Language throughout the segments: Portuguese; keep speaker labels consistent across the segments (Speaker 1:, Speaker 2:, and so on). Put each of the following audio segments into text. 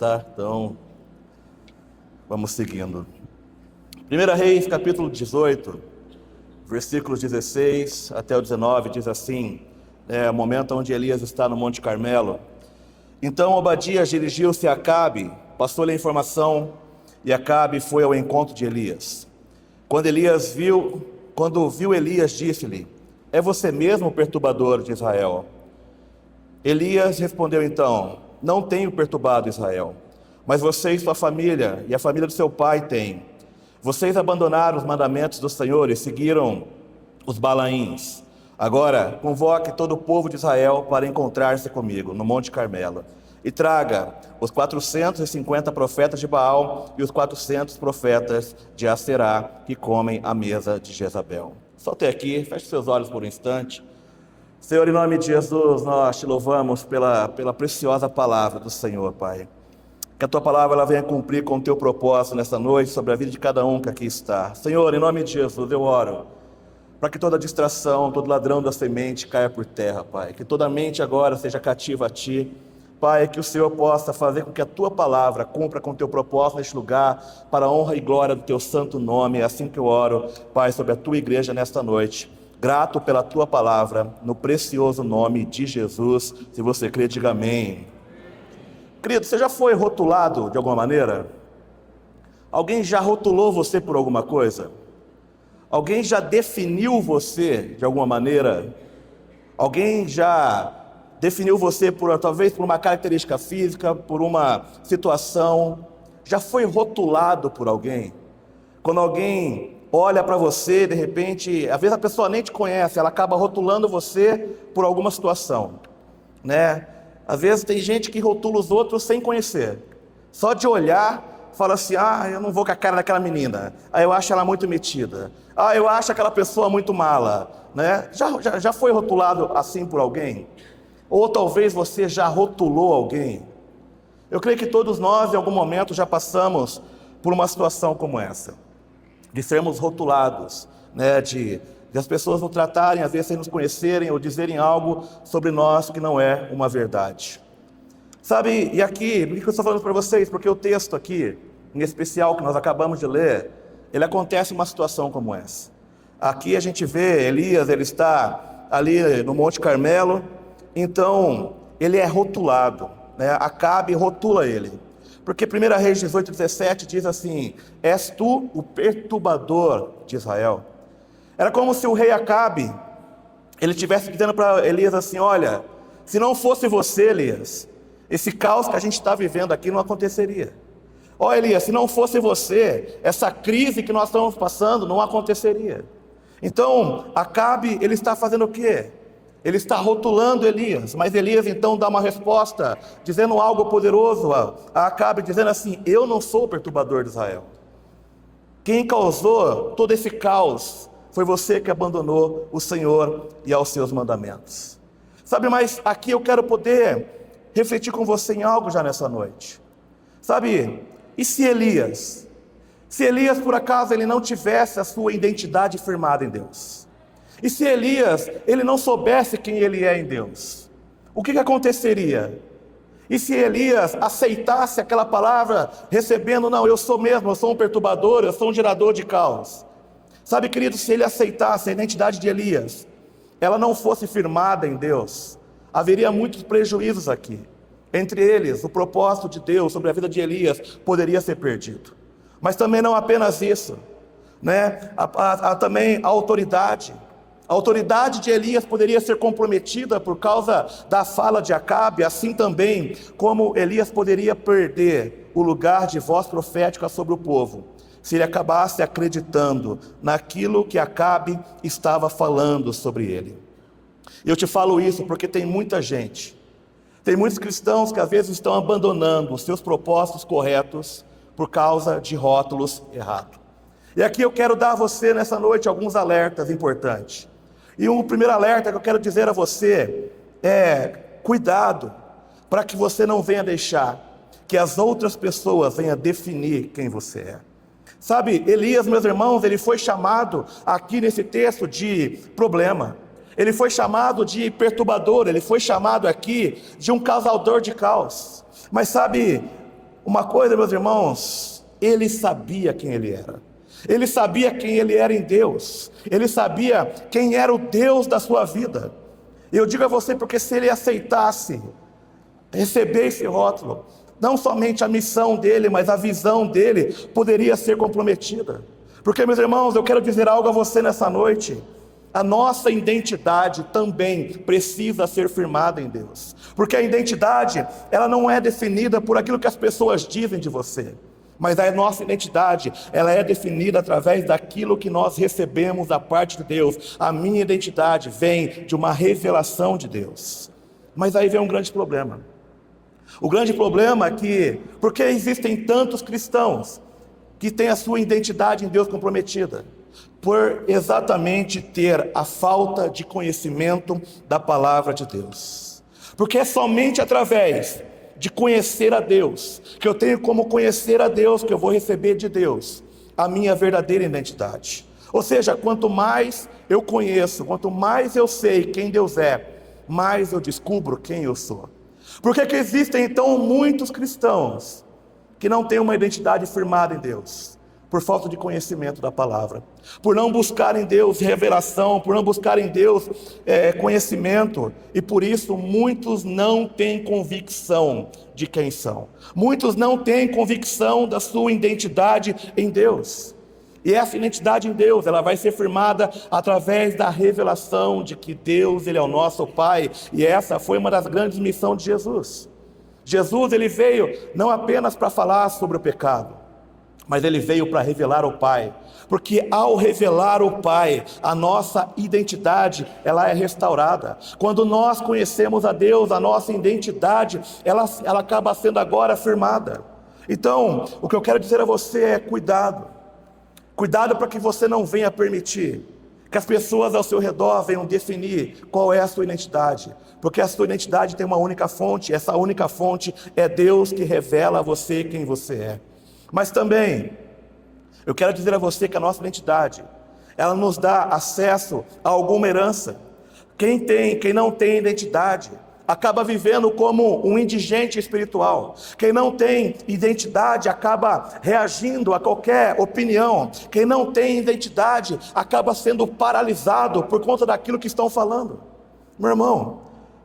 Speaker 1: tá? Então, vamos seguindo. 1 Reis, capítulo 18, versículos 16 até o 19, diz assim, o momento onde Elias está no Monte Carmelo. Então Obadias dirigiu-se a Acabe, passou-lhe a informação, e Acabe foi ao encontro de Elias. Quando viu Elias, disse-lhe: é você mesmo o perturbador de Israel? Elias respondeu então: não tenho perturbado Israel, mas você e sua família e a família do seu pai têm. Vocês abandonaram os mandamentos do Senhor e seguiram os Balaíns. Agora convoque todo o povo de Israel para encontrar-se comigo no Monte Carmelo, e traga os 450 profetas de Baal e os 400 profetas de Aserá que comem à mesa de Jezabel. Só até aqui, feche seus olhos por um instante. Senhor, em nome de Jesus, nós te louvamos pela preciosa palavra do Senhor, Pai. Que a tua palavra ela venha cumprir com o teu propósito nesta noite sobre a vida de cada um que aqui está. Senhor, em nome de Jesus, eu oro para que toda distração, todo ladrão da semente caia por terra, Pai. Que toda mente agora seja cativa a Ti. Pai, que o Senhor possa fazer com que a Tua palavra cumpra com o Teu propósito neste lugar, para a honra e glória do Teu santo nome. É assim que eu oro, Pai, sobre a Tua igreja nesta noite. Grato pela Tua palavra, no precioso nome de Jesus. Se você crê, diga amém. Querido, você já foi rotulado de alguma maneira? Alguém já rotulou você por alguma coisa? Alguém já definiu você de alguma maneira? Alguém já definiu você talvez por uma característica física, por uma situação? Já foi rotulado por alguém? Quando alguém olha para você, de repente, às vezes a pessoa nem te conhece, ela acaba rotulando você por alguma situação, né? Às vezes tem gente que rotula os outros sem conhecer. Só de olhar, fala assim: eu não vou com a cara daquela menina. Eu acho ela muito metida. Eu acho aquela pessoa muito mala, né? Já foi rotulado assim por alguém? Ou talvez você já rotulou alguém? Eu creio que todos nós, em algum momento, já passamos por uma situação como essa. De sermos rotulados, né? De as pessoas nos tratarem, às vezes sem nos conhecerem, ou dizerem algo sobre nós que não é uma verdade. Sabe, e aqui, por que eu estou falando para vocês? Porque o texto aqui, em especial, que nós acabamos de ler, ele acontece uma situação como essa. Aqui a gente vê Elias, ele está ali no Monte Carmelo, então ele é rotulado, né? Acabe rotula ele. Porque 1 Reis 18, 17 diz assim: és tu o perturbador de Israel. Era como se o rei Acabe, ele estivesse dizendo para Elias assim: olha, se não fosse você, Elias, esse caos que a gente está vivendo aqui não aconteceria. Ó Elias, se não fosse você, essa crise que nós estamos passando não aconteceria. Então, Acabe, ele está fazendo o quê? Ele está rotulando Elias, mas Elias então dá uma resposta, dizendo algo poderoso a Acabe, dizendo assim: eu não sou o perturbador de Israel. Quem causou todo esse caos foi você que abandonou o Senhor e aos seus mandamentos. Sabe, mas aqui eu quero poder refletir com você em algo já nessa noite. Sabe, e se Elias por acaso ele não tivesse a sua identidade firmada em Deus? E se Elias, ele não soubesse quem ele é em Deus? O que aconteceria? E se Elias aceitasse aquela palavra, recebendo: não, eu sou um perturbador, eu sou um gerador de caos. Sabe, querido, se ele aceitasse a identidade de Elias, ela não fosse firmada em Deus, haveria muitos prejuízos aqui. Entre eles, o propósito de Deus sobre a vida de Elias poderia ser perdido. Mas também não apenas isso, né? Também a autoridade. A autoridade de Elias poderia ser comprometida por causa da fala de Acabe, assim também como Elias poderia perder o lugar de voz profética sobre o povo, se ele acabasse acreditando naquilo que Acabe estava falando sobre ele. Eu te falo isso porque tem muita gente, tem muitos cristãos que às vezes estão abandonando os seus propósitos corretos por causa de rótulos errados. E aqui eu quero dar a você nessa noite alguns alertas importantes. E o primeiro alerta que eu quero dizer a você é: cuidado para que você não venha deixar que as outras pessoas venham definir quem você é. Sabe, Elias, meus irmãos, ele foi chamado aqui nesse texto de problema. Ele foi chamado de perturbador, ele foi chamado aqui de um causador de caos. Mas sabe, Uma coisa, meus irmãos, ele sabia quem ele era. Ele sabia quem ele era em Deus. Ele sabia quem era o Deus da sua vida. Eu digo a você porque se ele aceitasse receber esse rótulo, não somente a missão dele, mas a visão dele poderia ser comprometida. Porque, meus irmãos, eu quero dizer algo a você nessa noite. A nossa identidade também precisa ser firmada em Deus. Porque a identidade, ela não é definida por aquilo que as pessoas dizem de você. Mas a nossa identidade, ela é definida através daquilo que nós recebemos da parte de Deus. A minha identidade vem de uma revelação de Deus. Mas aí vem um grande problema. O grande problema é que, porque existem tantos cristãos que têm a sua identidade em Deus comprometida? Por exatamente ter a falta de conhecimento da palavra de Deus. Porque é somente através de conhecer a Deus, que eu tenho como conhecer a Deus, que eu vou receber de Deus a minha verdadeira identidade. Ou seja, quanto mais eu conheço, quanto mais eu sei quem Deus é, mais eu descubro quem eu sou. Por que existem então muitos cristãos que não têm uma identidade firmada em Deus? Por falta de conhecimento da palavra, por não buscar em Deus revelação, por não buscar em Deus conhecimento, e por isso muitos não têm convicção de quem são, muitos não têm convicção da sua identidade em Deus. E essa identidade em Deus, ela vai ser firmada através da revelação de que Deus, Ele é o nosso Pai, e essa foi uma das grandes missões de Jesus. Jesus, Ele veio não apenas para falar sobre o pecado, mas Ele veio para revelar o Pai, porque ao revelar o Pai, a nossa identidade, ela é restaurada. Quando nós conhecemos a Deus, a nossa identidade, ela acaba sendo agora firmada. Então, o que eu quero dizer a você é cuidado para que você não venha permitir que as pessoas ao seu redor venham definir qual é a sua identidade, porque a sua identidade tem uma única fonte, essa única fonte é Deus que revela a você quem você é. Mas também, eu quero dizer a você que a nossa identidade, ela nos dá acesso a alguma herança. Quem não tem identidade, acaba vivendo como um indigente espiritual. Quem não tem identidade, acaba reagindo a qualquer opinião. Quem não tem identidade, acaba sendo paralisado por conta daquilo que estão falando. Meu irmão,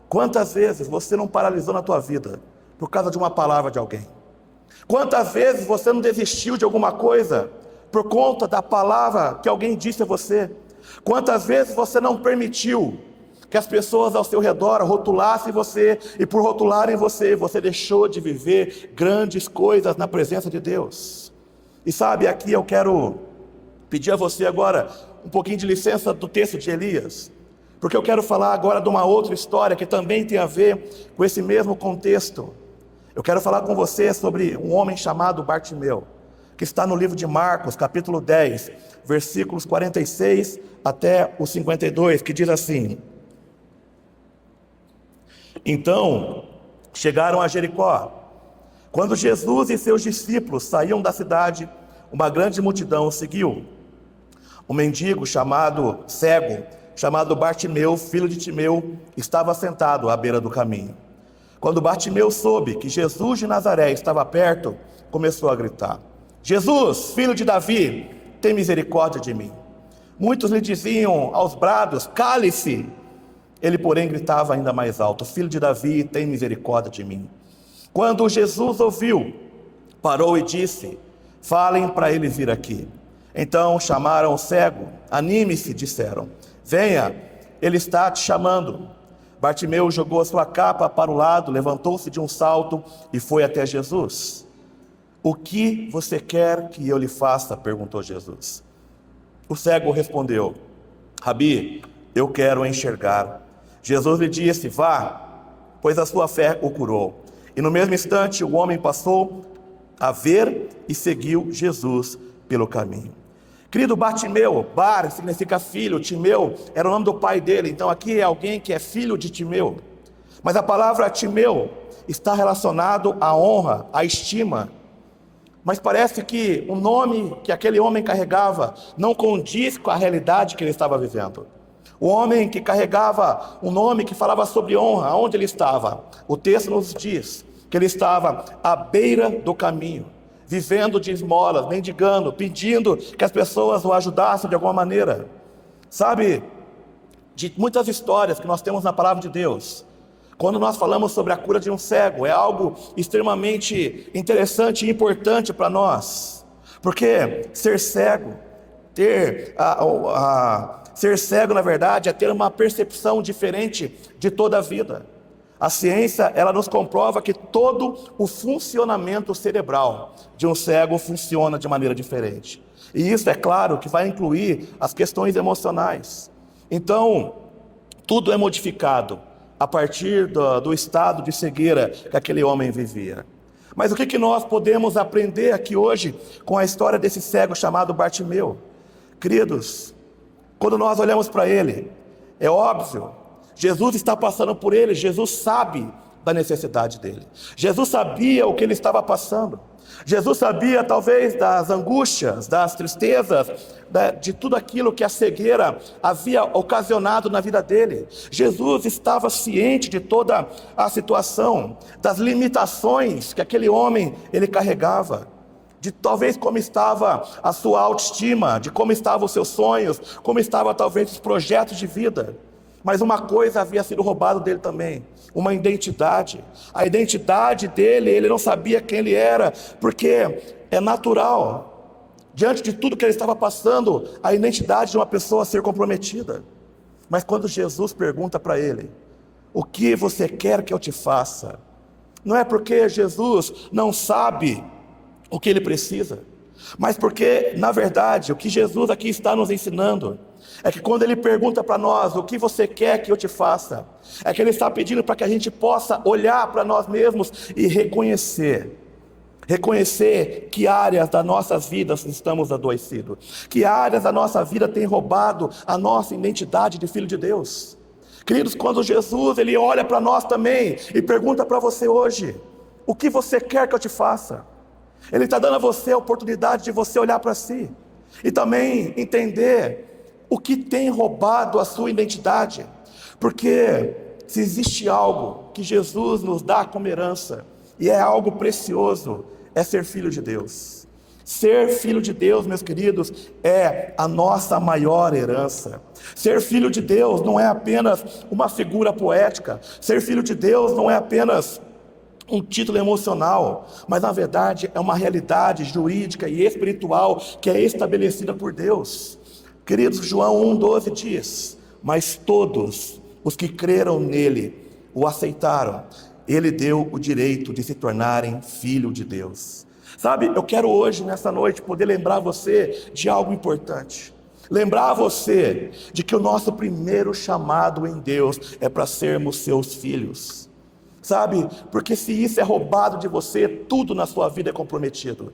Speaker 1: quantas vezes você não paralisou na tua vida por causa de uma palavra de alguém? Quantas vezes você não desistiu de alguma coisa por conta da palavra que alguém disse a você? Quantas vezes você não permitiu que as pessoas ao seu redor rotulassem você, e por rotularem você, você deixou de viver grandes coisas na presença de Deus? E sabe, aqui eu quero pedir a você agora um pouquinho de licença do texto de Elias, porque eu quero falar agora de uma outra história que também tem a ver com esse mesmo contexto. Eu quero falar com você sobre um homem chamado Bartimeu, que está no livro de Marcos, capítulo 10, versículos 46 até o 52, que diz assim: Então, chegaram a Jericó. Quando Jesus e seus discípulos saíam da cidade, uma grande multidão o seguiu. Um mendigo cego, chamado Bartimeu, filho de Timeu, estava sentado à beira do caminho. Quando Bartimeu soube que Jesus de Nazaré estava perto, começou a gritar: Jesus, filho de Davi, tem misericórdia de mim. Muitos lhe diziam aos brados: cale-se. Ele, porém, gritava ainda mais alto: filho de Davi, tem misericórdia de mim. Quando Jesus ouviu, parou e disse: falem para ele vir aqui. Então chamaram o cego. Anime-se, disseram. Venha, ele está te chamando. Bartimeu jogou a sua capa para o lado, levantou-se de um salto e foi até Jesus. O que você quer que eu lhe faça? Perguntou Jesus. O cego respondeu: Rabi, eu quero enxergar. Jesus lhe disse: vá, pois a sua fé o curou. E no mesmo instante o homem passou a ver e seguiu Jesus pelo caminho. Querido, Bartimeu, Bar significa filho, Timeu era o nome do pai dele, então aqui é alguém que é filho de Timeu. Mas a palavra Timeu está relacionado à honra, à estima. Mas parece que o nome que aquele homem carregava não condiz com a realidade que ele estava vivendo. O homem que carregava um nome que falava sobre honra, onde ele estava? O texto nos diz que ele estava à beira do caminho, vivendo de esmolas, mendigando, pedindo que as pessoas o ajudassem de alguma maneira. Sabe, de muitas histórias que nós temos na palavra de Deus, quando nós falamos sobre a cura de um cego, é algo extremamente interessante e importante para nós, porque ser cego, ser cego, na verdade, é ter uma percepção diferente de toda a vida. A ciência, ela nos comprova que todo o funcionamento cerebral de um cego funciona de maneira diferente. E isso, é claro, que vai incluir as questões emocionais. Então, tudo é modificado a partir do estado de cegueira que aquele homem vivia. Mas o que nós podemos aprender aqui hoje com a história desse cego chamado Bartimeu? Queridos, quando nós olhamos para ele, é óbvio, Jesus está passando por ele, Jesus sabe da necessidade dele. Jesus sabia o que ele estava passando. Jesus sabia talvez das angústias, das tristezas, de tudo aquilo que a cegueira havia ocasionado na vida dele. Jesus estava ciente de toda a situação, das limitações que aquele homem ele carregava, de talvez como estava a sua autoestima, de como estavam os seus sonhos, como estavam talvez os projetos de vida. Mas uma coisa havia sido roubado dele também, uma identidade. A identidade dele, ele não sabia quem ele era, porque é natural, diante de tudo que ele estava passando, a identidade de uma pessoa ser comprometida. Mas quando Jesus pergunta para ele, o que você quer que eu te faça? Não é porque Jesus não sabe o que ele precisa, mas porque, na verdade, o que Jesus aqui está nos ensinando é que quando ele pergunta para nós, o que você quer que eu te faça? É que ele está pedindo para que a gente possa olhar para nós mesmos e reconhecer que áreas das nossas vidas estamos adoecidos, que áreas da nossa vida têm roubado a nossa identidade de filho de Deus. Queridos, quando Jesus ele olha para nós também e pergunta para você hoje, o que você quer que eu te faça? Ele está dando a você a oportunidade de você olhar para si e também entender o que tem roubado a sua identidade, porque se existe algo que Jesus nos dá como herança, e é algo precioso, é ser filho de Deus. Ser filho de Deus, meus queridos, é a nossa maior herança. Ser filho de Deus não é apenas uma figura poética, ser filho de Deus não é apenas um título emocional, mas na verdade é uma realidade jurídica e espiritual que é estabelecida por Deus. Queridos, João 1,12 diz, mas todos os que creram nele, o aceitaram, ele deu o direito de se tornarem filho de Deus. Sabe, eu quero hoje, nessa noite, poder lembrar você de algo importante. Lembrar você de que o nosso primeiro chamado em Deus é para sermos seus filhos. Sabe, porque se isso é roubado de você, tudo na sua vida é comprometido.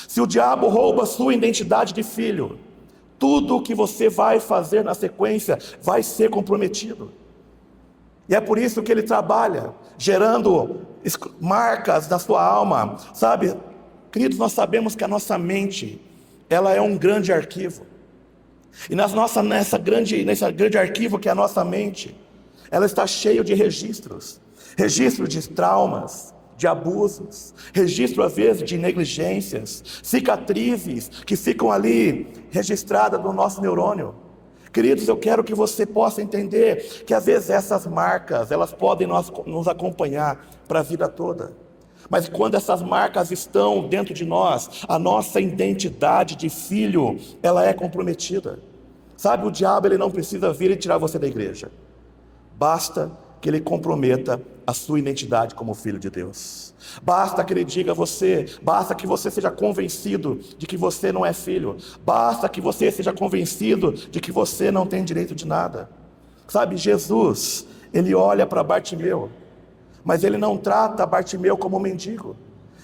Speaker 1: Se o diabo rouba a sua identidade de filho, tudo o que você vai fazer na sequência vai ser comprometido. E é por isso que ele trabalha, gerando marcas na sua alma. Sabe, queridos, nós sabemos que a nossa mente, ela é um grande arquivo. E nesse grande arquivo que é a nossa mente, ela está cheia de registros. Registro de traumas, de abusos, registro às vezes de negligências, cicatrizes que ficam ali registradas no nosso neurônio. Queridos, eu quero que você possa entender que às vezes essas marcas, elas podem nos acompanhar para a vida toda. Mas quando essas marcas estão dentro de nós, a nossa identidade de filho, ela é comprometida. Sabe, o diabo ele não precisa vir e tirar você da igreja. Basta que ele comprometa a sua identidade como filho de Deus. Basta que ele diga a você, basta que você seja convencido de que você não é filho. Basta que você seja convencido de que você não tem direito de nada. Sabe, Jesus, ele olha para Bartimeu, mas ele não trata Bartimeu como um mendigo.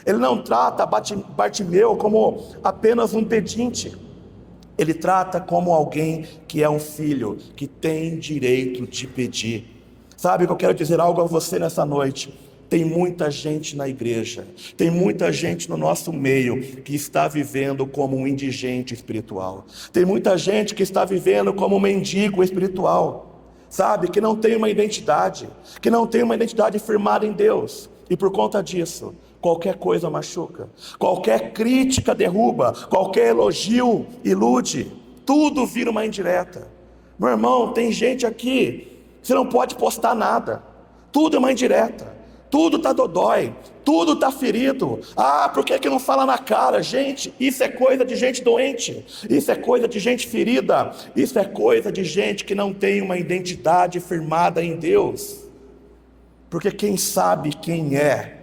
Speaker 1: Ele não trata Bartimeu como apenas um pedinte. Ele trata como alguém que é um filho, que tem direito de pedir. Sabe que eu quero dizer algo a você nessa noite? Tem muita gente na igreja, tem muita gente no nosso meio que está vivendo como um indigente espiritual. Tem muita gente que está vivendo como um mendigo espiritual. Sabe, que não tem uma identidade, firmada em Deus. E por conta disso, qualquer coisa machuca, qualquer crítica derruba, qualquer elogio ilude, tudo vira uma indireta. Meu irmão, tem gente aqui, você não pode postar nada, tudo é uma indireta, tudo está dodói, tudo está ferido. Ah, por que não fala na cara? Gente, isso é coisa de gente doente, isso é coisa de gente ferida, isso é coisa de gente que não tem uma identidade firmada em Deus. Porque quem sabe quem é,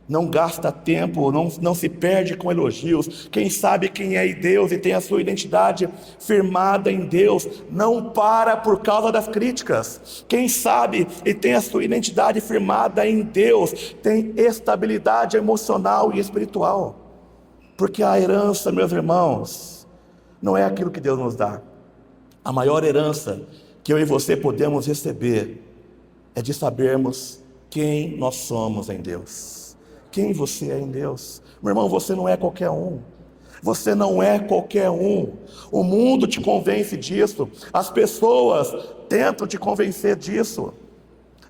Speaker 1: não gasta tempo, não se perde com elogios. Quem sabe quem é em Deus e tem a sua identidade firmada em Deus, não para por causa das críticas. Quem sabe e tem a sua identidade firmada em Deus, tem estabilidade emocional e espiritual. Porque a herança, meus irmãos, não é aquilo que Deus nos dá. A maior herança que eu e você podemos receber é de sabermos quem nós somos em Deus. Quem você é em Deus. Meu irmão, você não é qualquer um. Você não é qualquer um. O mundo te convence disso. As pessoas tentam te convencer disso.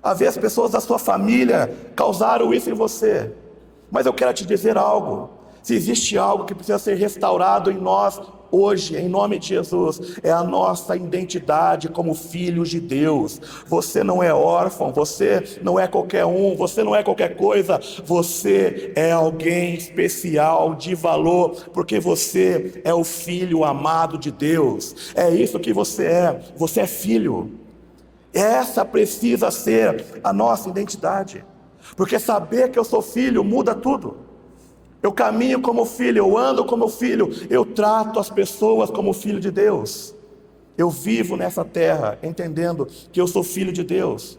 Speaker 1: Às vezes as pessoas da sua família causaram isso em você. Mas eu quero te dizer algo. Se existe algo que precisa ser restaurado em nós hoje, em nome de Jesus, é a nossa identidade como filhos de Deus. Você não é órfão, você não é qualquer um, você não é qualquer coisa, você é alguém especial, de valor, porque você é o filho amado de Deus. É isso que você é filho. Essa precisa ser a nossa identidade, porque saber que eu sou filho muda tudo. Eu caminho como filho, eu ando como filho, eu trato as pessoas como filho de Deus. Eu vivo nessa terra entendendo que eu sou filho de Deus.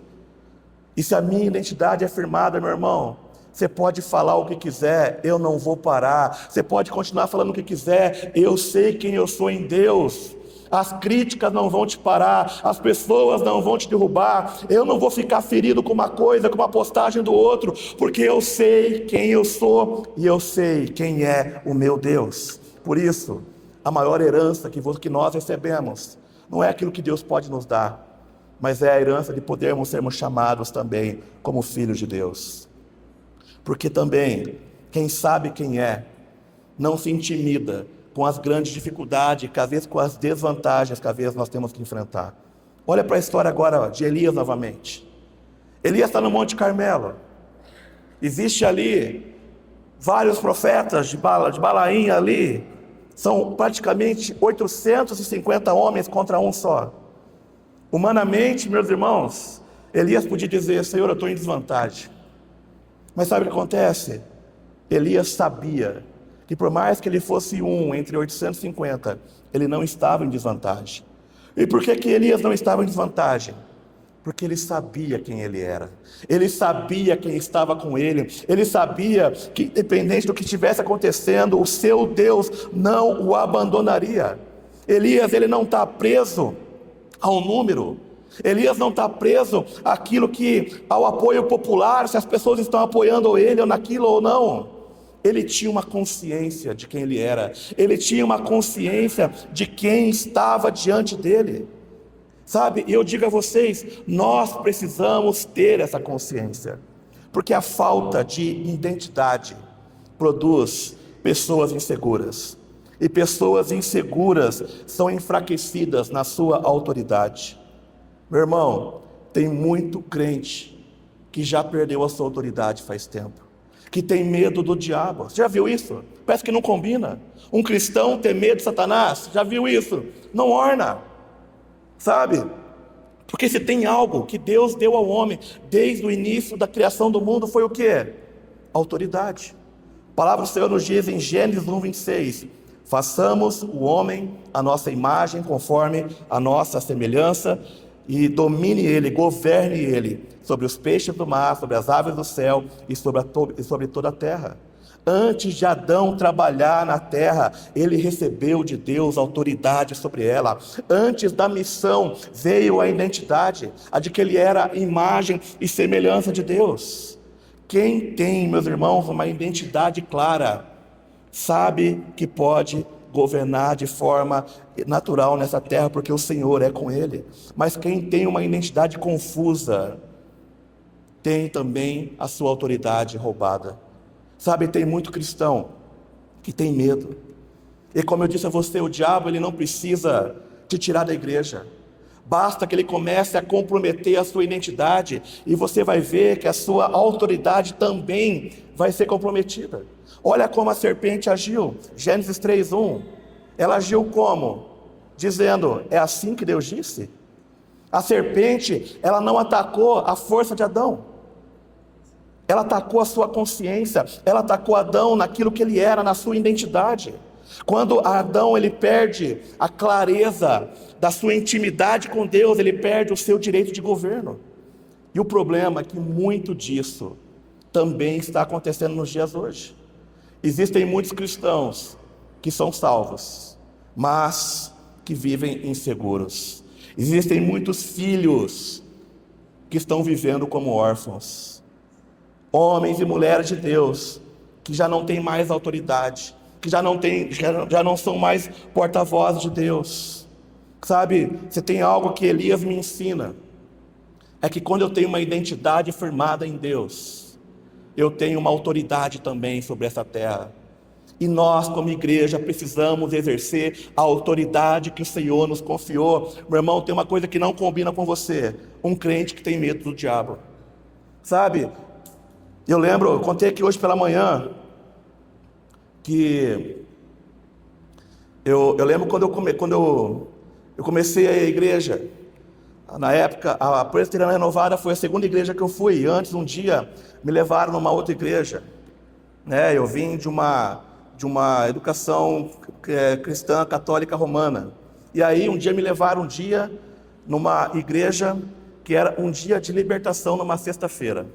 Speaker 1: E se a minha identidade é firmada, meu irmão, você pode falar o que quiser, eu não vou parar. Você pode continuar falando o que quiser, eu sei quem eu sou em Deus. As críticas não vão te parar, as pessoas não vão te derrubar. Eu não vou ficar ferido com uma coisa, com uma postagem do outro, porque eu sei quem eu sou e eu sei quem é o meu Deus. Por isso, a maior herança que nós recebemos não é aquilo que Deus pode nos dar, mas é a herança de podermos sermos chamados também como filhos de Deus. Porque também, quem sabe quem é, não se intimida com as grandes dificuldades, às vezes com as desvantagens que às vezes nós temos que enfrentar. Olha para a história agora de Elias novamente. Elias está no Monte Carmelo. Existe ali vários profetas de Balaim ali. São praticamente 850 homens contra um só. Humanamente, meus irmãos, Elias podia dizer: Senhor, eu estou em desvantagem. Mas sabe o que acontece? Elias sabia que por mais que ele fosse um entre 850, ele não estava em desvantagem. E por que Elias não estava em desvantagem? Porque ele sabia quem ele era, ele sabia quem estava com ele, ele sabia que independente do que estivesse acontecendo, o seu Deus não o abandonaria. Elias, ele não está preso ao número, Elias não está preso ao apoio popular, se as pessoas estão apoiando ele ou naquilo ou não. Ele tinha uma consciência de quem ele era, ele tinha uma consciência de quem estava diante dele. Sabe, e eu digo a vocês, nós precisamos ter essa consciência, porque a falta de identidade produz pessoas inseguras, e pessoas inseguras são enfraquecidas na sua autoridade. Meu irmão, tem muito crente que já perdeu a sua autoridade faz tempo, que tem medo do diabo. Você já viu isso? Parece que não combina. Um cristão ter medo de Satanás, já viu isso? Não orna, sabe? Porque se tem algo que Deus deu ao homem desde o início da criação do mundo, foi o quê? Autoridade. A palavra do Senhor nos diz em Gênesis 1:26: façamos o homem à nossa imagem, conforme a nossa semelhança, e domine ele, governe ele sobre os peixes do mar, sobre as aves do céu e sobre toda a terra. Antes de Adão trabalhar na terra, ele recebeu de Deus autoridade sobre ela. Antes da missão veio a identidade, a de que ele era imagem e semelhança de Deus. Quem tem, meus irmãos, uma identidade clara, sabe que pode governar de forma natural nessa terra, porque o Senhor é com ele. Mas quem tem uma identidade confusa, tem também a sua autoridade roubada. Sabe, tem muito cristão que tem medo. E como eu disse a você, o diabo ele não precisa te tirar da igreja. Basta que ele comece a comprometer a sua identidade e você vai ver que a sua autoridade também vai ser comprometida. Olha como a serpente agiu. Gênesis 3:1. Ela agiu como? Dizendo, é assim que Deus disse? A serpente, ela não atacou a força de Adão. Ela atacou a sua consciência. Ela atacou Adão naquilo que ele era, na sua identidade. Quando Adão ele perde a clareza da sua intimidade com Deus, ele perde o seu direito de governo. E o problema é que muito disso também está acontecendo nos dias hoje. Existem muitos cristãos que são salvos, mas que vivem inseguros. Existem muitos filhos que estão vivendo como órfãos. Homens e mulheres de Deus que já não têm mais autoridade, que já não são mais porta-vozes de Deus. Sabe, você tem algo que Elias me ensina, é que quando eu tenho uma identidade firmada em Deus, eu tenho uma autoridade também sobre essa terra. E nós, como igreja, precisamos exercer a autoridade que o Senhor nos confiou. Meu irmão, tem uma coisa que não combina com você: um crente que tem medo do diabo. Sabe, eu contei aqui hoje pela manhã, que eu lembro quando eu comecei a igreja. Na época, a Presbiteriana Renovada foi a segunda igreja que eu fui. Antes, um dia, me levaram numa outra igreja. Eu vim de uma educação cristã católica romana. E aí, um dia me levaram numa igreja que era um dia de libertação numa sexta-feira.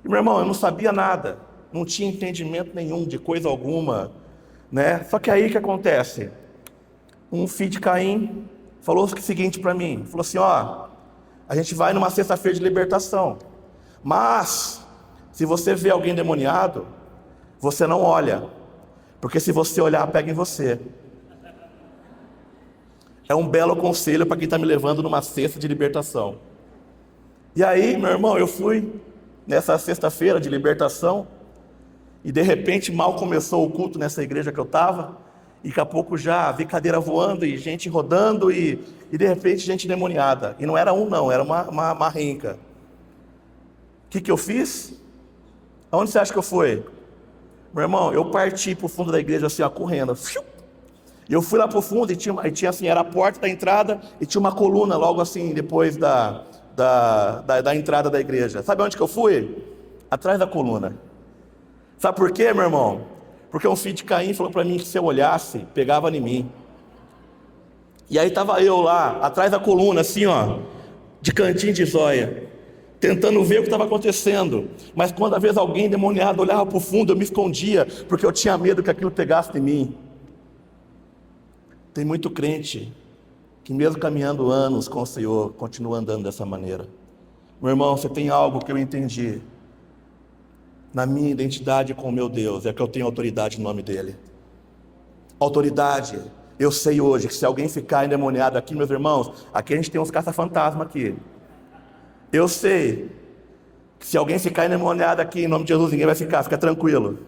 Speaker 1: E, meu irmão, eu não sabia nada. Não tinha entendimento nenhum de coisa alguma, Só que aí o que acontece? Um filho de Caim falou o seguinte para mim, falou assim, a gente vai numa sexta-feira de libertação, mas se você vê alguém endemoniado, você não olha, porque se você olhar, pega em você. É um belo conselho para quem está me levando numa sexta de libertação. E aí, meu irmão, eu fui nessa sexta-feira de libertação, e de repente mal começou o culto nessa igreja que eu estava, e daqui a pouco já vi cadeira voando e gente rodando e de repente gente endemoniada. E não era um não, era uma renca. O que eu fiz? Aonde você acha que eu fui? Meu irmão, eu parti para o fundo da igreja assim, correndo. E eu fui lá para o fundo e tinha assim, era a porta da entrada e tinha uma coluna logo assim, depois da entrada da igreja. Sabe onde que eu fui? Atrás da coluna. Sabe por quê, meu irmão? Porque um filho de Caim falou para mim que se eu olhasse, pegava em mim. E aí estava eu lá, atrás da coluna, assim, de cantinho de zóia, tentando ver o que estava acontecendo. Mas quando às vezes alguém endemoniado olhava para o fundo, eu me escondia, porque eu tinha medo que aquilo pegasse em mim. Tem muito crente que mesmo caminhando anos com o Senhor, continua andando dessa maneira. Meu irmão, você tem algo que eu entendi. Na minha identidade com o meu Deus, é que eu tenho autoridade no nome dEle. Autoridade, eu sei hoje que se alguém ficar endemoniado aqui, meus irmãos, aqui a gente tem uns caça-fantasma aqui. Eu sei que se alguém ficar endemoniado aqui, em nome de Jesus, ninguém vai fica tranquilo.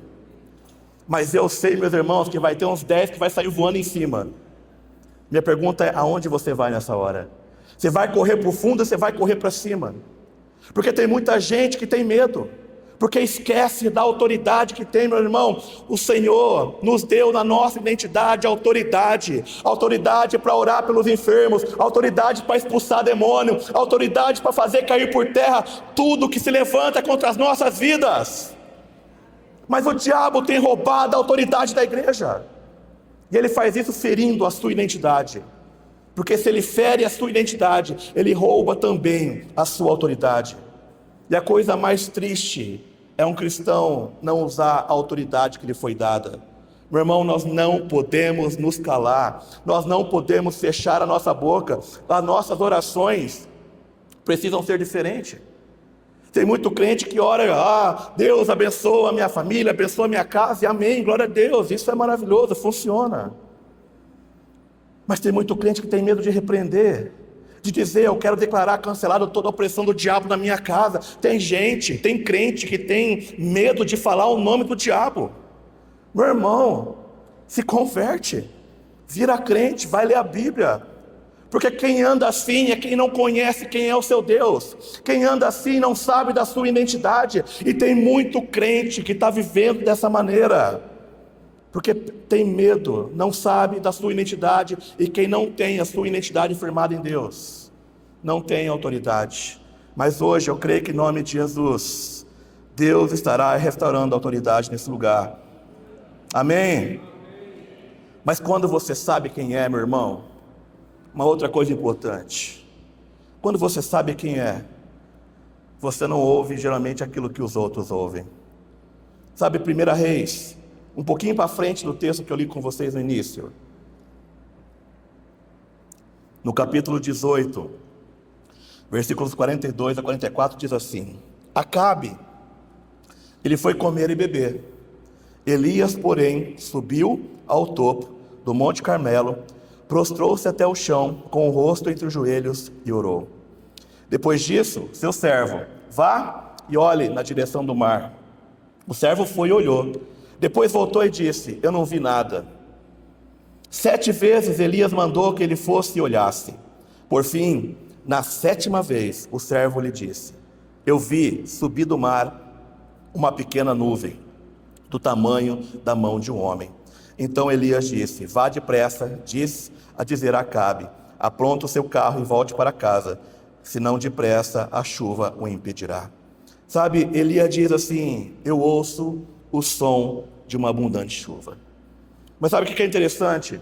Speaker 1: Mas eu sei, meus irmãos, que vai ter uns 10 que vai sair voando em cima. Minha pergunta é, aonde você vai nessa hora? Você vai correr para o fundo ou você vai correr para cima? Porque tem muita gente que tem medo, porque esquece da autoridade que tem, meu irmão. O Senhor nos deu na nossa identidade autoridade para orar pelos enfermos, autoridade para expulsar demônio, autoridade para fazer cair por terra tudo que se levanta contra as nossas vidas. Mas o diabo tem roubado a autoridade da igreja, e ele faz isso ferindo a sua identidade, porque se ele fere a sua identidade, ele rouba também a sua autoridade. E a coisa mais triste é um cristão não usar a autoridade que lhe foi dada. Meu irmão, nós não podemos nos calar, nós não podemos fechar a nossa boca, as nossas orações precisam ser diferentes. Tem muito crente que ora, Deus abençoa a minha família, abençoa a minha casa, e amém, glória a Deus, isso é maravilhoso, funciona. Mas tem muito crente que tem medo de repreender, de dizer: eu quero declarar cancelado toda a opressão do diabo na minha casa. Tem gente, tem crente que tem medo de falar o nome do diabo. Meu irmão, se converte, vira crente, vai ler a Bíblia. Porque quem anda assim é quem não conhece quem é o seu Deus. Quem anda assim não sabe da sua identidade. E tem muito crente que está vivendo dessa maneira, porque tem medo, não sabe da sua identidade. E quem não tem a sua identidade firmada em Deus, não tem autoridade. Mas hoje eu creio que em nome de Jesus, Deus estará restaurando a autoridade nesse lugar. Amém? Mas quando você sabe quem é, meu irmão, uma outra coisa importante: quando você sabe quem é, você não ouve geralmente aquilo que os outros ouvem. Sabe, 1 Reis, um pouquinho para frente do texto que eu li com vocês no início, no capítulo 18, versículos 42 a 44, diz assim: Acabe, ele foi comer e beber. Elias, porém, subiu ao topo do Monte Carmelo, prostrou-se até o chão, com o rosto entre os joelhos, e orou. Depois disso, seu servo: vá e olhe na direção do mar. O servo foi e olhou. Depois voltou e disse: eu não vi nada. 7 vezes Elias mandou que ele fosse e olhasse. Por fim, na 7ª vez, o servo lhe disse: eu vi subir do mar uma pequena nuvem, do tamanho da mão de um homem. Então Elias disse: vá depressa, a dizer a Acabe: apronte o seu carro e volte para casa, senão depressa a chuva o impedirá. Sabe, Elias diz assim: eu ouço o som de uma abundante chuva. Mas sabe o que é interessante?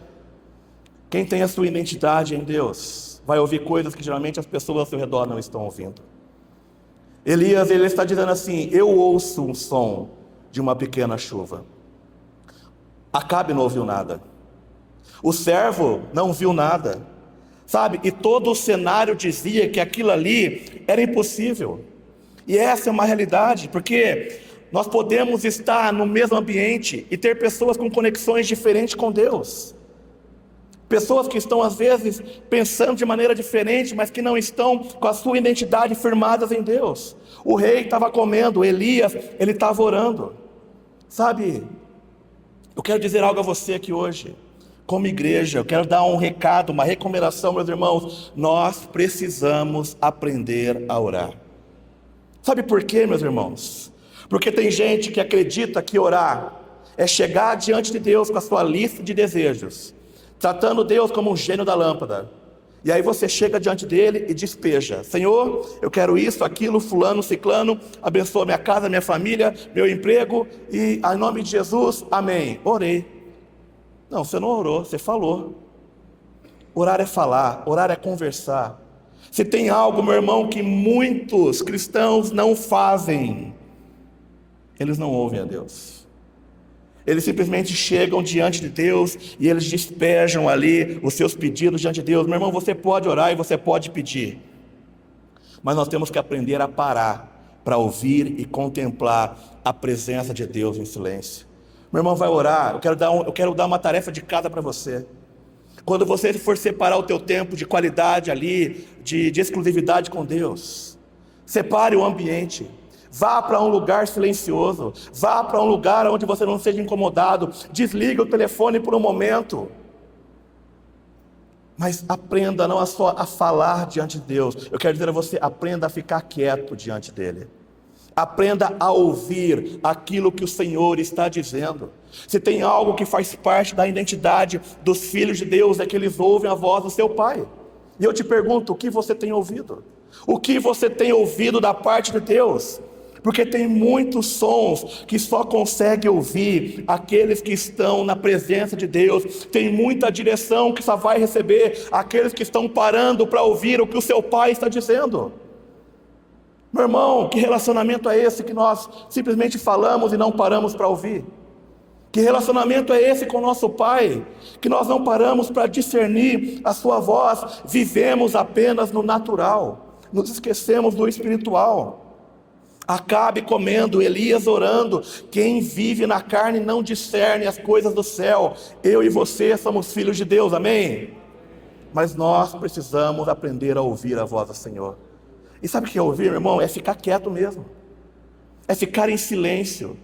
Speaker 1: Quem tem a sua identidade em Deus vai ouvir coisas que geralmente as pessoas ao seu redor não estão ouvindo. Elias, ele está dizendo assim: eu ouço um som de uma pequena chuva. Acabe não ouviu nada. O servo não viu nada. Sabe, e todo o cenário dizia que aquilo ali era impossível. E essa é uma realidade, porque nós podemos estar no mesmo ambiente e ter pessoas com conexões diferentes com Deus. Pessoas que estão às vezes pensando de maneira diferente, mas que não estão com a sua identidade firmadas em Deus. O rei estava comendo, Elias, ele estava orando. Sabe, eu quero dizer algo a você aqui hoje. Como igreja, eu quero dar um recado, uma recomendação, meus irmãos. Nós precisamos aprender a orar. Sabe por quê, meus irmãos? Porque tem gente que acredita que orar é chegar diante de Deus com a sua lista de desejos, tratando Deus como um gênio da lâmpada. E aí você chega diante dele e despeja: Senhor, eu quero isso, aquilo, fulano, ciclano, abençoa minha casa, minha família, meu emprego, e em nome de Jesus, amém. Orei. Não, você não orou, você falou. Orar é falar, orar é conversar. Se tem algo, meu irmão, que muitos cristãos não fazem, eles não ouvem a Deus. Eles simplesmente chegam diante de Deus e eles despejam ali os seus pedidos diante de Deus. Meu irmão, você pode orar e você pode pedir, mas nós temos que aprender a parar para ouvir e contemplar a presença de Deus em silêncio. Meu irmão, vai orar. Eu quero dar uma tarefa de casa para você. Quando você for separar o teu tempo de qualidade ali, de exclusividade com Deus, separe o ambiente. Vá para um lugar silencioso. Vá para um lugar onde você não seja incomodado. Desliga o telefone por um momento. Mas aprenda não só a falar diante de Deus. Eu quero dizer a você: aprenda a ficar quieto diante dele. Aprenda a ouvir aquilo que o Senhor está dizendo. Se tem algo que faz parte da identidade dos filhos de Deus, é que eles ouvem a voz do seu Pai. E eu te pergunto: o que você tem ouvido? O que você tem ouvido da parte de Deus? Porque tem muitos sons que só consegue ouvir aqueles que estão na presença de Deus. Tem muita direção que só vai receber aqueles que estão parando para ouvir o que o seu Pai está dizendo. Meu irmão, que relacionamento é esse que nós simplesmente falamos e não paramos para ouvir? Que relacionamento é esse com o nosso Pai, que nós não paramos para discernir a sua voz? Vivemos apenas no natural, nos esquecemos do espiritual. Acabe comendo, Elias orando. Quem vive na carne não discerne as coisas do céu. Eu e você somos filhos de Deus, amém? mas nós precisamos aprender a ouvir a voz do Senhor. E sabe o que é ouvir, meu irmão? É ficar quieto mesmo. É ficar em silêncio.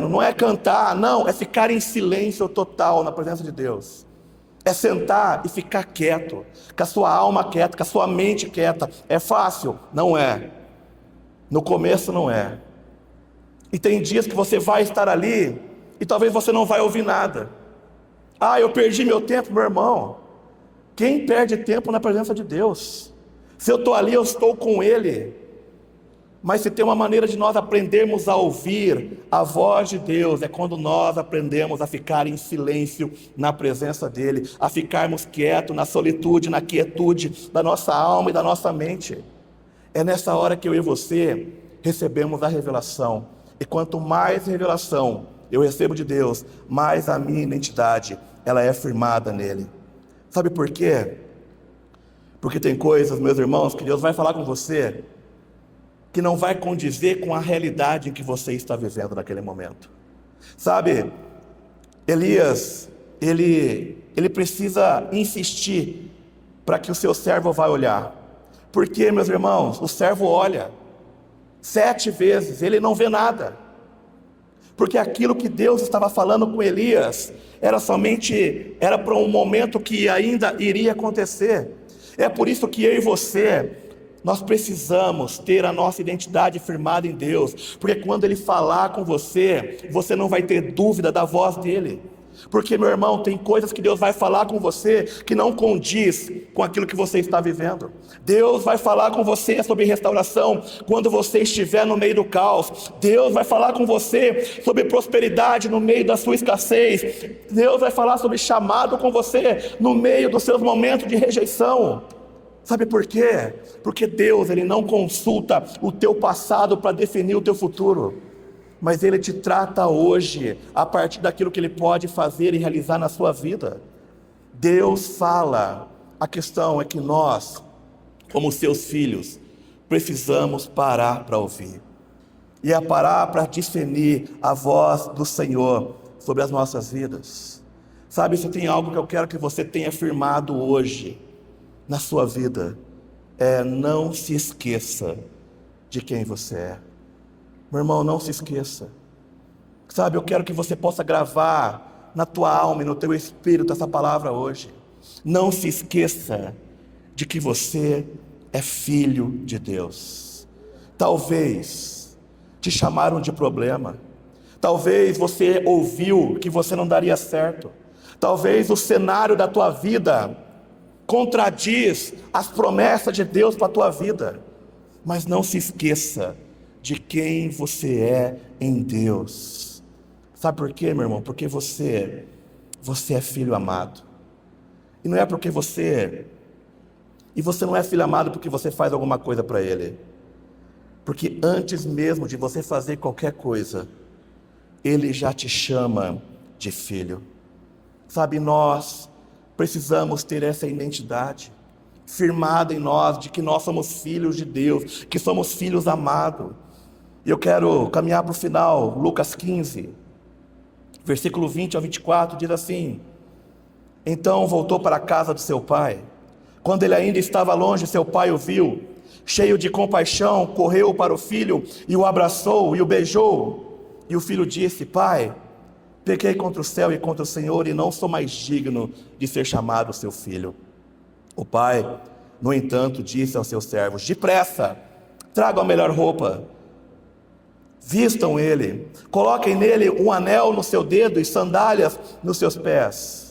Speaker 1: Não é cantar, não, é ficar em silêncio total na presença de Deus. É sentar e ficar quieto, com a sua alma quieta, com a sua mente quieta. É fácil? Não é. No começo não é. E tem dias que você vai estar ali e talvez você não vai ouvir nada. Ah, eu perdi meu tempo, meu irmão. Quem perde tempo na presença de Deus? Se eu estou ali, eu estou com Ele. Mas se tem uma maneira de nós aprendermos a ouvir a voz de Deus, é quando nós aprendemos a ficar em silêncio na presença dEle, a ficarmos quietos na solitude, na quietude da nossa alma e da nossa mente. É nessa hora que eu e você recebemos a revelação. E quanto mais revelação eu recebo de Deus, mais a minha identidade, ela é firmada nele. Sabe por quê? Porque tem coisas, meus irmãos, que Deus vai falar com você que não vai condizer com a realidade em que você está vivendo naquele momento. Sabe, Elias, ele precisa insistir para que o seu servo vá olhar. Porque, meus irmãos, o servo olha 7 vezes, ele não vê nada. Porque aquilo que Deus estava falando com Elias era para um momento que ainda iria acontecer. É por isso que eu e você, nós precisamos ter a nossa identidade firmada em Deus, porque quando Ele falar com você, você não vai ter dúvida da voz dEle. Porque, meu irmão, tem coisas que Deus vai falar com você que não condiz com aquilo que você está vivendo. Deus vai falar com você sobre restauração quando você estiver no meio do caos. Deus vai falar com você sobre prosperidade no meio da sua escassez. Deus vai falar sobre chamado com você no meio dos seus momentos de rejeição. Sabe por quê? Porque Deus, Ele não consulta o teu passado para definir o teu futuro, mas Ele te trata hoje a partir daquilo que Ele pode fazer e realizar na sua vida. Deus fala. A questão é que nós, como seus filhos, precisamos parar para ouvir. E é parar para discernir a voz do Senhor sobre as nossas vidas. Sabe, se tem algo que eu quero que você tenha firmado hoje na sua vida, não se esqueça de quem você é. Meu irmão, não se esqueça. Sabe, eu quero que você possa gravar na tua alma e no teu espírito essa palavra hoje. Não se esqueça de que você é filho de Deus. Talvez te chamaram de problema. Talvez você ouviu que você não daria certo. Talvez o cenário da tua vida contradiz as promessas de Deus para a tua vida. Mas não se esqueça de quem você é em Deus. Sabe por quê, meu irmão? Porque você é filho amado. E não é porque você não é filho amado porque você faz alguma coisa para Ele. Porque antes mesmo de você fazer qualquer coisa, Ele já te chama de filho. Sabe, nós precisamos ter essa identidade firmada em nós, de que nós somos filhos de Deus, que somos filhos amados. E eu quero caminhar para o final. Lucas 15, versículo 20 ao 24, diz assim: Então voltou para a casa de seu pai. Quando ele ainda estava longe, seu pai o viu. Cheio de compaixão, correu para o filho e o abraçou e o beijou. E o filho disse: Pai, pequei contra o céu e contra o Senhor, e não sou mais digno de ser chamado seu filho. O pai, no entanto, disse aos seus servos: Depressa, tragam a melhor roupa, vistam ele, coloquem nele um anel no seu dedo e sandálias nos seus pés.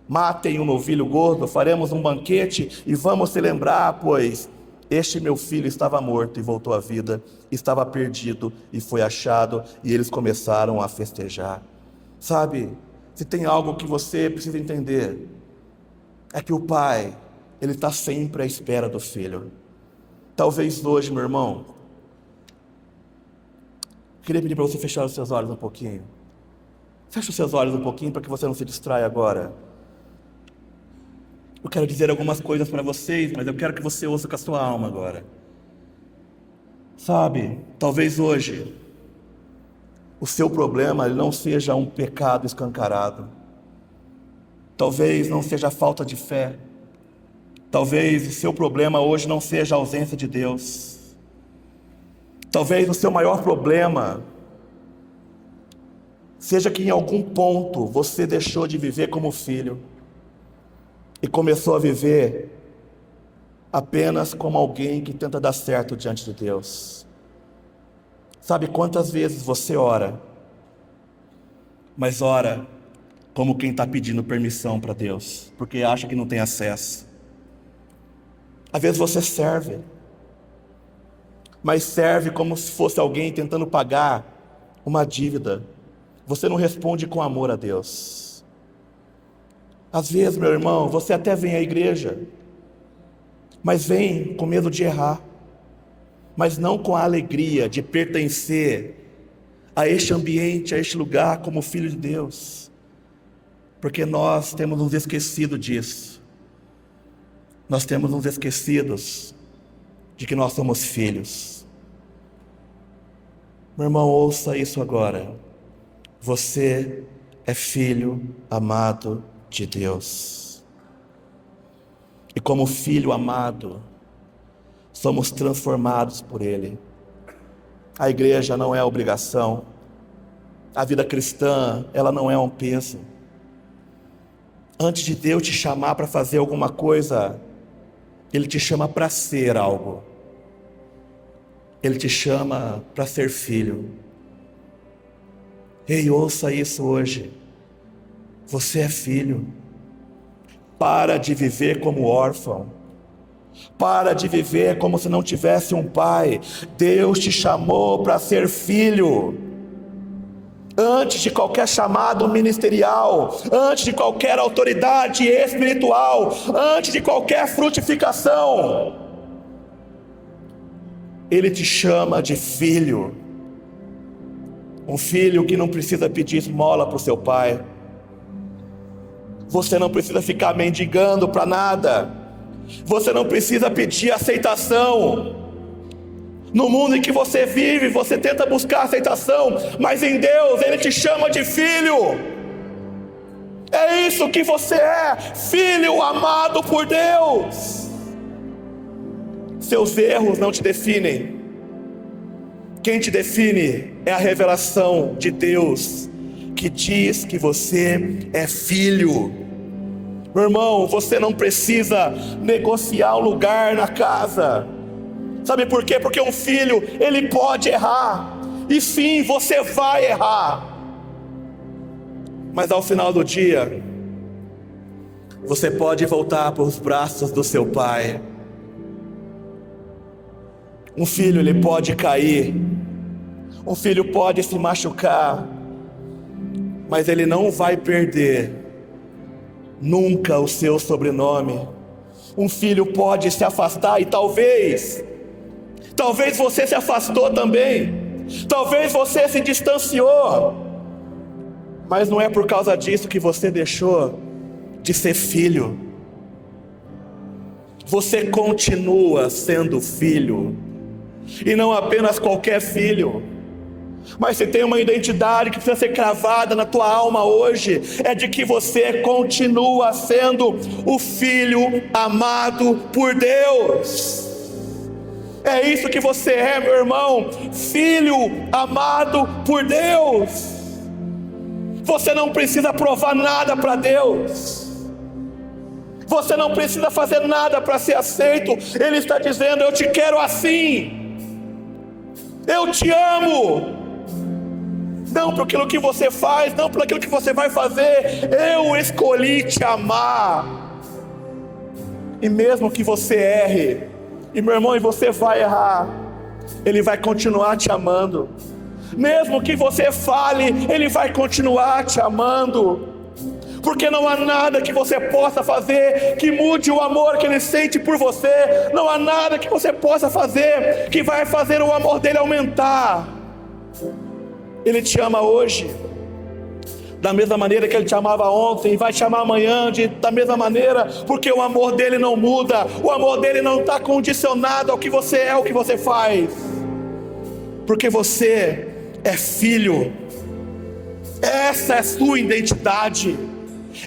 Speaker 1: Matem um novilho gordo, faremos um banquete e vamos celebrar, pois este meu filho estava morto e voltou à vida, estava perdido e foi achado, e eles começaram a festejar. Sabe, se tem algo que você precisa entender, é que o pai, ele está sempre à espera do filho. Talvez hoje, meu irmão, eu queria pedir para você fechar os seus olhos um pouquinho. Feche os seus olhos um pouquinho para que você não se distraia agora. Eu quero dizer algumas coisas para vocês, mas eu quero que você ouça com a sua alma agora. Sabe, talvez hoje o seu problema não seja um pecado escancarado. Talvez não seja falta de fé. Talvez o seu problema hoje não seja a ausência de Deus. Talvez o seu maior problema seja que em algum ponto você deixou de viver como filho e começou a viver apenas como alguém que tenta dar certo diante de Deus. Sabe quantas vezes você ora, mas ora como quem está pedindo permissão para Deus, porque acha que não tem acesso. Às vezes você serve, mas serve como se fosse alguém tentando pagar uma dívida. Você não responde com amor a Deus. Às vezes, meu irmão, você até vem à igreja, mas vem com medo de errar, mas não com a alegria de pertencer a este ambiente, a este lugar como filho de Deus, porque nós temos nos esquecido disso. Nós temos nos esquecidos de que nós somos filhos. Meu irmão, ouça isso agora. Você é filho amado de Deus. E como filho amado, somos transformados por Ele. A igreja não é obrigação. A vida cristã, ela não é um peso. Antes de Deus te chamar para fazer alguma coisa, Ele te chama para ser algo. Ele te chama para ser filho. Ei, ouça isso hoje. Você é filho. Para de viver como órfão. Para de viver como se não tivesse um pai. Deus te chamou para ser filho. Antes de qualquer chamado ministerial, antes de qualquer autoridade espiritual, antes de qualquer frutificação, Ele te chama de filho. Um filho que não precisa pedir esmola para o seu pai. Você não precisa ficar mendigando para nada. Você não precisa pedir aceitação. No mundo em que você vive, você tenta buscar aceitação, mas em Deus Ele te chama de filho. É isso que você é, filho amado por Deus. Seus erros não te definem. Quem te define é a revelação de Deus, que diz que você é filho. Meu irmão, você não precisa negociar um lugar na casa. Sabe por quê? Porque um filho, ele pode errar. E sim, você vai errar. Mas ao final do dia, você pode voltar para os braços do seu pai. Um filho, ele pode cair. Um filho pode se machucar. Mas ele não vai perder nunca o seu sobrenome. Um filho pode se afastar e talvez você se afastou também. Talvez você se distanciou. Mas não é por causa disso que você deixou de ser filho. Você continua sendo filho. E não apenas qualquer filho. Mas se tem uma identidade que precisa ser cravada na tua alma hoje, é de que você continua sendo o filho amado por Deus. É isso que você é, meu irmão, filho amado por Deus. Você não precisa provar nada para Deus. Você não precisa fazer nada para ser aceito. Ele está dizendo: eu te quero assim. Eu te amo. Não por aquilo que você faz, não por aquilo que você vai fazer. Eu escolhi te amar. E mesmo que você erre, e meu irmão, e você vai errar, Ele vai continuar te amando. Mesmo que você fale, Ele vai continuar te amando. Porque não há nada que você possa fazer que mude o amor que Ele sente por você. Não há nada que você possa fazer que vai fazer o amor dEle aumentar. Ele te ama hoje da mesma maneira que Ele te amava ontem, e vai te amar amanhã da mesma maneira, porque o amor dEle não muda. O amor dEle não está condicionado ao que você é, ao que você faz, porque você é filho. Essa é a sua identidade.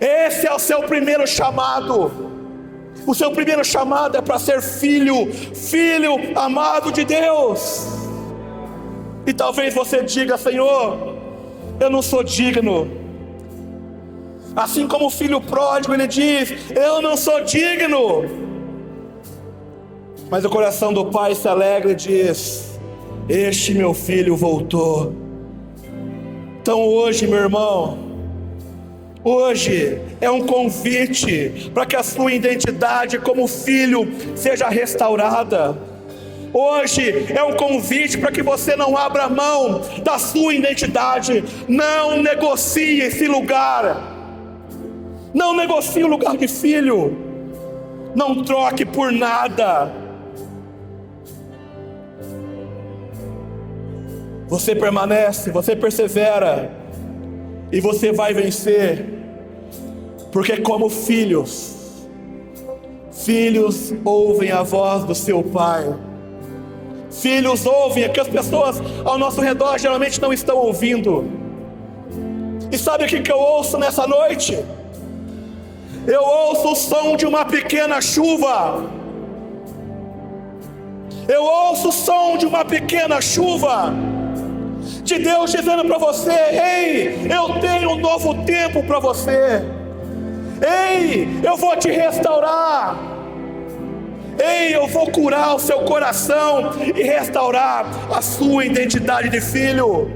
Speaker 1: Esse é o seu primeiro chamado. O seu primeiro chamado é para ser filho, filho amado de Deus. E talvez você diga: Senhor, eu não sou digno. Assim como o filho pródigo, ele diz: eu não sou digno. Mas o coração do pai se alegra e diz: este meu filho voltou. Então hoje, meu irmão, hoje é um convite para que a sua identidade como filho seja restaurada. Hoje é um convite para que você não abra mão da sua identidade. Não negocie esse lugar. Não negocie o lugar de filho. Não troque por nada. Você permanece, você persevera, e você vai vencer. Porque como filhos ouvem a voz do seu pai. Filhos ouvem, que as pessoas ao nosso redor geralmente não estão ouvindo. E sabe o que eu ouço nessa noite? Eu ouço o som de uma pequena chuva. Eu ouço o som de uma pequena chuva, de Deus dizendo para você: ei, eu tenho um novo tempo para você. Ei, eu vou te restaurar. Ei, eu vou curar o seu coração e restaurar a sua identidade de filho.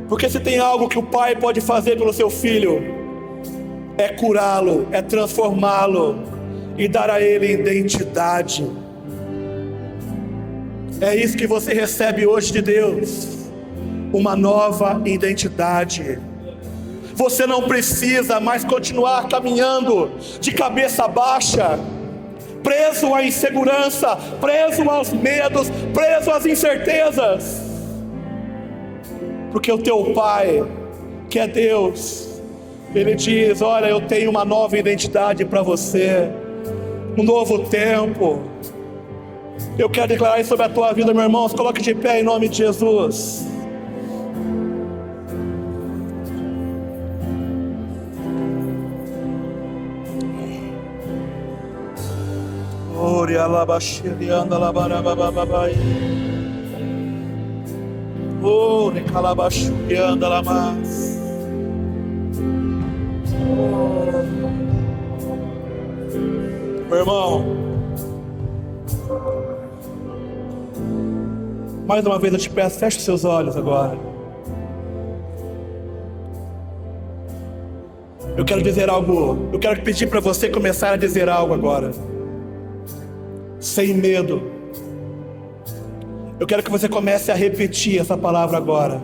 Speaker 1: Porque se tem algo que o pai pode fazer pelo seu filho, é curá-lo, é transformá-lo e dar a ele identidade. É isso que você recebe hoje de Deus, uma nova identidade. Você não precisa mais continuar caminhando de cabeça baixa, preso à insegurança, preso aos medos, preso às incertezas. Porque o teu pai, que é Deus, Ele diz: olha, eu tenho uma nova identidade para você, um novo tempo. Eu quero declarar isso sobre a tua vida, meu irmão. Se coloque de pé em nome de Jesus. Ore alabaxirianda labarabababai. Ore calabaxurianda lamas. Meu irmão, mais uma vez eu te peço, feche os seus olhos agora. Eu quero dizer algo, eu quero pedir para você começar a dizer algo agora, sem medo. Eu quero que você comece a repetir essa palavra agora: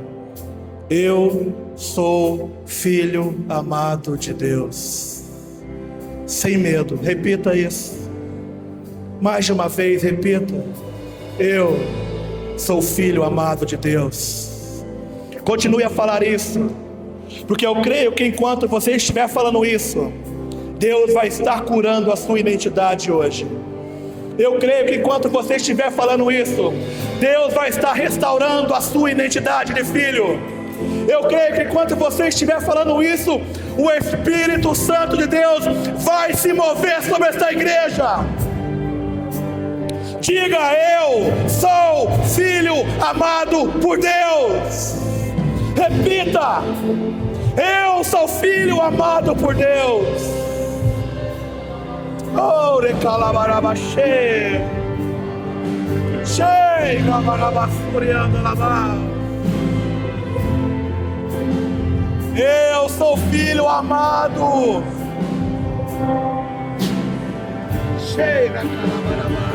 Speaker 1: eu sou filho amado de Deus. Sem medo, repita isso. Mais de uma vez, repita: eu sou filho amado de Deus. Continue a falar isso, porque eu creio que enquanto você estiver falando isso, Deus vai estar curando a sua identidade hoje. Eu creio que enquanto você estiver falando isso, Deus vai estar restaurando a sua identidade de filho. Eu creio que enquanto você estiver falando isso, o Espírito Santo de Deus vai se mover sobre esta igreja. Diga: eu sou filho amado por Deus. Repita: eu sou filho amado por Deus. Oh, recalabarabaxê, chega barabasuriando lava. Eu sou filho amado. Chega calabarabá.